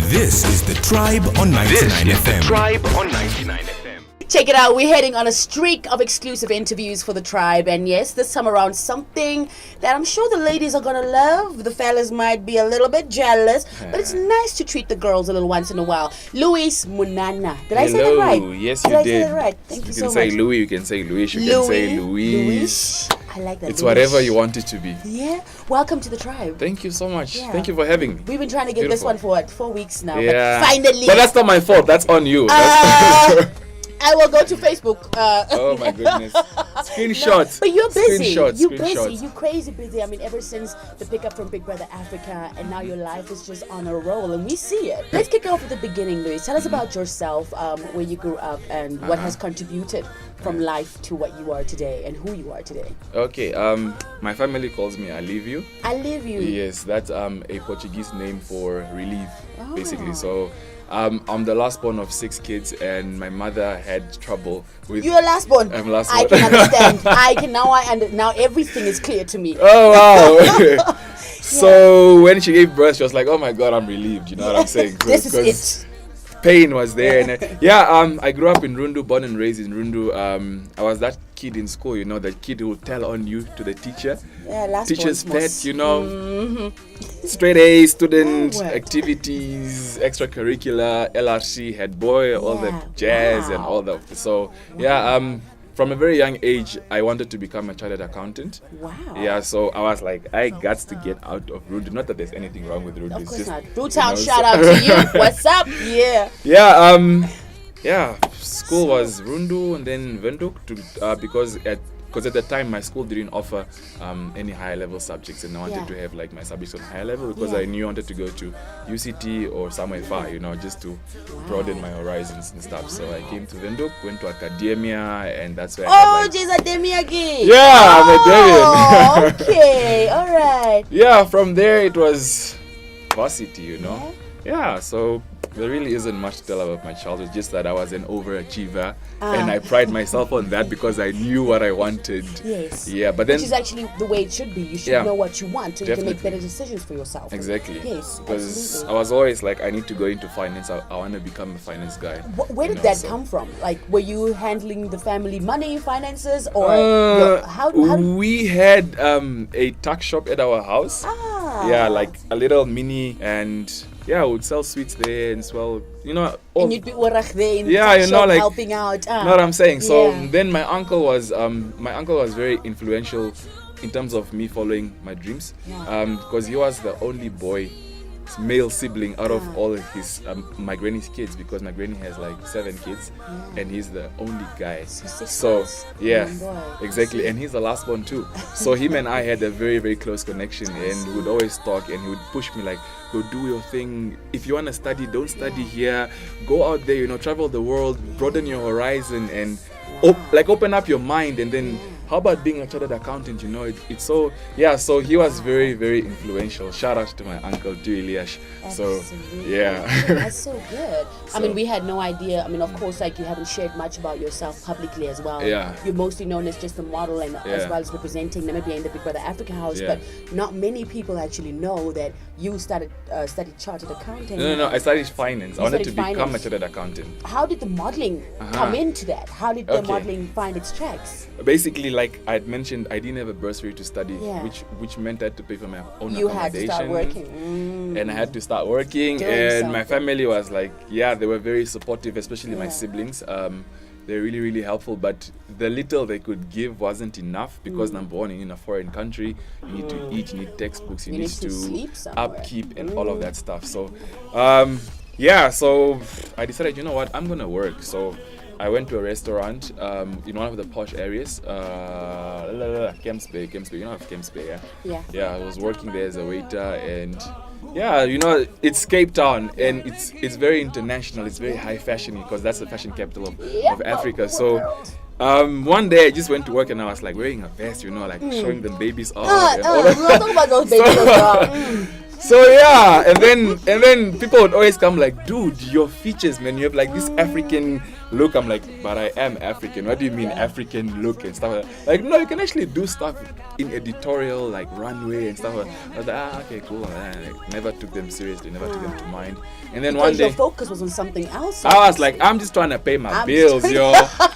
This is The Tribe on 99 FM. Tribe on 99 FM. Check it out, we're heading on a streak of exclusive interviews for the Tribe, and yes, this time around something that I'm sure the ladies are gonna love. The fellas might be a little bit jealous, but it's nice to treat the girls a little once in a while. Luis Munana, did I say that right? Yes, did you I did. say that right? Thank you so much. You can say Louis, you can say Luis, you can say Luis. I like that. It's Luis. whatever you want it to be. Yeah, welcome to the Tribe. Thank you so much. Yeah. Thank you for having me. We've been trying to get this one for what, 4 weeks now, Yeah. but finally. But that's not my fault. That's on you. I will go to Facebook. Oh my goodness. Screenshots. But you're busy. Screenshots. You're busy. You're crazy busy. I mean, ever since the pickup from Big Brother Africa, and now your life is just on a roll, and we see it. Let's kick off at the beginning, Luis. Tell us about yourself, where you grew up, and what has contributed from life to what you are today, and who you are today. Okay. My family calls me Alivio. I live you. Yes, that's a Portuguese name for relief, Oh. basically. So. I'm the last born of 6 kids, and my mother had trouble with. You're last born. I'm last I born. can understand. Now everything is clear to me. Oh wow! So when she gave birth, she was like, "Oh my God, I'm relieved." You know what I'm saying? This is it. Pain was there, and I grew up in Rundu, born and raised in Rundu. I was that kid in school, you know, that kid who would tell on you to the teacher. Yeah, last Teacher's born pet, you know. Straight A student, Oh, wow. activities, extracurricular, LRC, head boy, all the jazz and all that. So from a very young age, I wanted to become a chartered accountant. Wow. Yeah, so I was like, I got to get out of Rude. Not that there's anything wrong with Rude. Of it's course just, not. Ru-Town, you know, shout out to you. What's up? Yeah. Yeah, school was Rundu and then Windhoek because at the time my school didn't offer any higher level subjects, and I wanted to have like my subjects on higher level because I knew I wanted to go to UCT or somewhere far, you know, just to broaden my horizons and stuff. So I came to Windhoek, went to academia, and that's where I had, Jesus, Demiagi. yeah, I'm a Oh, David. okay, all right. Yeah, from there it was varsity, you know. Yeah, so there really isn't much to tell about my childhood, just that I was an overachiever, and I pride myself on that because I knew what I wanted. Yes. Yeah, but then Which is actually the way it should be. You should know what you want so you can make Definitely. better decisions for yourself. exactly. Yes, Because absolutely. I was always like, I need to go into finance. I want to become a finance guy. Where did you know, that so- come from? Like, were you handling the family money, finances, or how we had a tuck shop at our house. Yeah, like a little mini, and yeah, I would sell sweets there and swell, you know. and you'd be orach there in the Yeah, you know, shop like helping out. know what I'm saying? So Yeah. then my uncle was very influential in terms of me following my dreams, because he was the only boy, male sibling out of all of his my granny's kids, because my granny has like 7 kids, and he's the only guy. So yeah, exactly, and he's the last one too. So him and I had a very, very close connection, and we would always talk, and he would push me like, go do your thing. If you want to study, don't study here. Go out there, you know, travel the world, broaden your horizon, and open up your mind. And then how about being a chartered accountant? You know, it's so, yeah. So he was very, very influential. Shout out to my uncle too, Eliash. So yeah. That's so good. I mean, we had no idea. I mean, of course, like, you haven't shared much about yourself publicly as well. Yeah. You're mostly known as just a model, and as well as representing Namibia in the Big Brother Africa house. Yeah. But not many people actually know that you studied chartered accounting. No. I studied finance. I wanted to studied become a finance. chartered accountant. How did the modeling come into that? How did the modeling find its tracks? Basically, like I had mentioned, I didn't have a bursary to study, Yeah. which meant I had to pay for my own You had to accommodation. start working. And I had to start working, Doing and my something. family was like, yeah, they were very supportive, especially my siblings. They're really, really helpful, but the little they could give wasn't enough because number one, you're in a foreign country, you need to eat, you need textbooks, you You need need to to sleep somewhere. upkeep and all of that stuff. So, so I decided, you know what, I'm gonna work. So I went to a restaurant in one of the posh areas, Kemps Bay, you know of Kemps Bay, yeah? Yeah. Yeah, I was working there as a waiter, and yeah, you know, it's Cape Town, and it's very international, it's very high fashion because that's the fashion capital of Africa. So one day I just went to work and I was like wearing a vest, you know, like showing the babies off. and all We'll talk about those babies as well. So yeah, and then people would always come like, dude, your features, man, you have like this African look. I'm like, but I am African. What do you mean African look and stuff like that? Like, no, you can actually do stuff in editorial, like runway and stuff like that. I was like, okay, cool. And I never took them seriously, never took them to mind. And then because one day, your focus was on something else. I was like, I'm just trying to pay my bills, yo.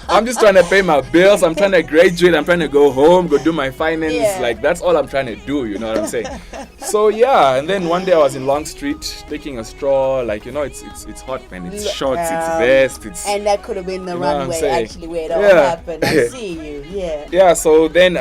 I'm just trying to pay my bills. I'm trying to graduate. I'm trying to go home, go do my finance. Yeah. Like, that's all I'm trying to do, you know what I'm saying? So yeah, and then one day I was in Long Street taking a stroll. Like, you know, it's hot, man. It's shorts, it's vest, it's. And that could have been the runway, actually, where it all Yeah. happened. I see you, yeah. Yeah. So then,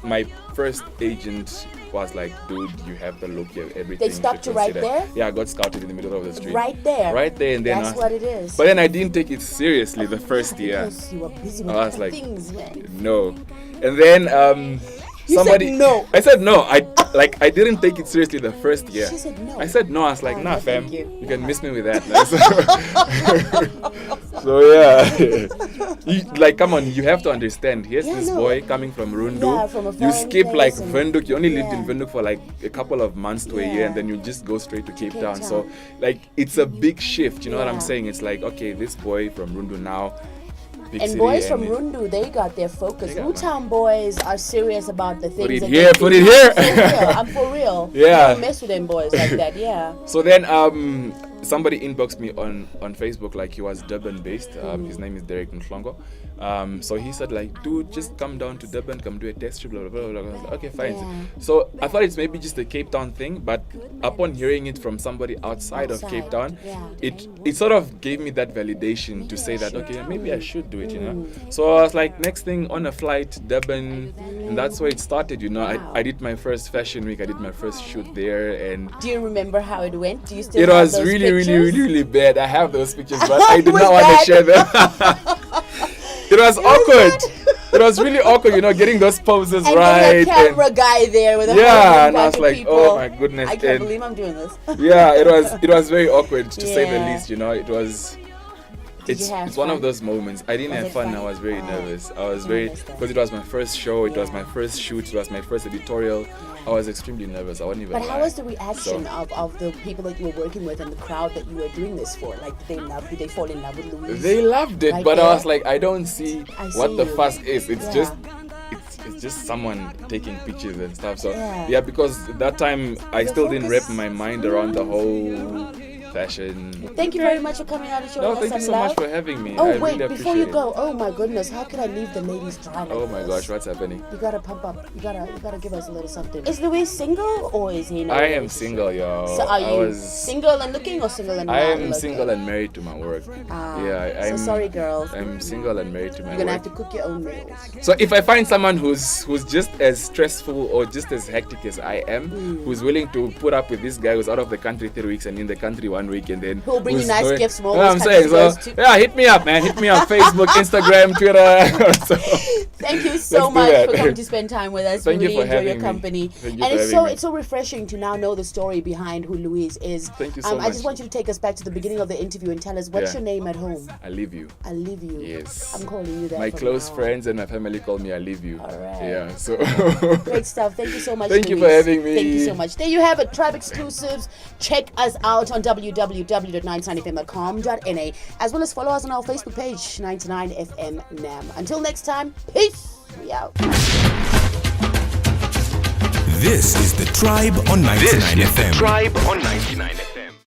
my first agent was like, dude, you have the look, you have everything. They stopped you right there? Yeah, I got scouted in the middle of the street. Right there. Right there, and then that's what it is. But then I didn't take it seriously the first year. Because you were busy with I was other like, things, man. no. And then You somebody said no. I said no. I didn't take it seriously the first year. She said no. I said no. I was like, Oh, nah, no, fam. thank you. Can miss me with that. So yeah. Like, come on, you have to understand. Here's this boy coming from Rundu. Yeah, from a you foreign skip like place and- Windhoek. You only lived in Yeah. Windhoek for like a couple of months to a year, Yeah. and then you just go straight to Cape Cape Town. Town. So like, it's a big shift. You know what I'm Yeah. saying? It's like, okay, this boy from Rundu now. Big And city, boys from it- Rundu, they got their focus. They got Ru-Town boys are serious about the things. Put it that here, they put do. it here. For real, I'm for real. Yeah. You don't mess with them boys like that, yeah. So then somebody inboxed me on Facebook, like he was Durban based. His name is Derek Nhlongo. So he said like, dude, just come down to Durban, come do a test trip, blah, blah, blah, blah. I was like, okay, fine. Yeah. So I thought it's maybe just a Cape Town thing, but upon hearing it from somebody outside of Cape Town, yeah. it sort of gave me that validation to say that, okay, maybe I should do it, you know. So I was like, next thing on a flight, Durban, and that's where it started, you know. Wow. I did my first fashion week, I did my first shoot there, and Do you remember how it went? Do you still it have was those really, really, pictures? really, really bad. I have those pictures, but I did It was not want bad. to share them. It was awkward. It was really awkward, you know, getting those poses And right. then a camera guy there with a Yeah, and I whole was bunch of like, people. oh my goodness. I can't And believe I'm doing this. yeah, it was very awkward to say the Yeah. least, you know. It was. Did you have It's one fun? of those moments. I didn't Was have it fun. fun? I was very Oh, nervous. I was I very understand. because it was my first show. It was Yeah. my first shoot. It was my first editorial. I was extremely nervous. I wasn't even. But how lie. was the reaction So- of the people that you were working with and the crowd that you were doing this for? Like, did they fall in love with Louise? They loved it, Right but there? I was like, I don't see I what see the you. fuss is. It's Yeah. just, it's just someone taking pictures and stuff. So Yeah. yeah, because that time I The still didn't wrap focus- my mind around the whole fashion. Thank you very much for coming out and showing No, us thank you some so love. much for having me. Oh I wait, really before you appreciate go, oh my goodness, how could I leave the ladies dry like Oh my this? gosh, what's happening? You gotta pump up. You gotta give us a little something. Is Louis single or is he? In a I am relationship? single, yo. So are I you was- single and looking or single and I not am looking? single and married to my work. Ah, Yeah, so I'm sorry, girls. I'm single and married to my You're gonna work. have to cook your own meals. So if I find someone who's just as stressful or just as hectic as I am, who's willing to put up with this guy who's out of the country 3 weeks and in the country 1 week, and then Who'll bring you who's nice going- gifts from all Yeah, I'm those saying so. countries he goes to. Yeah, hit me up, man. Hit me up. Facebook, Instagram, Twitter. So, Thank you so Let's do much that. for coming to spend time with us. Thank we you really for enjoy your having me. company. Thank you And for it's having me. so refreshing to now know the story behind who Louise is. Thank you so I much. just want you to take us back to the beginning of the interview and tell us what's Yeah. your name at home. I leave you. I leave you. Yes. I'm calling you that. My from close now on. friends and my family call me I leave you. All right. Yeah. So Great stuff. Thank you so much. Thank you for Louise. having me. Thank you so much. There you have it. Tribe exclusives. Check us out on www.99fm.com.na as well as follow us on our Facebook page 99FM NAM. Until next time, peace. We out. This is The Tribe on 99 FM. Tribe on 99.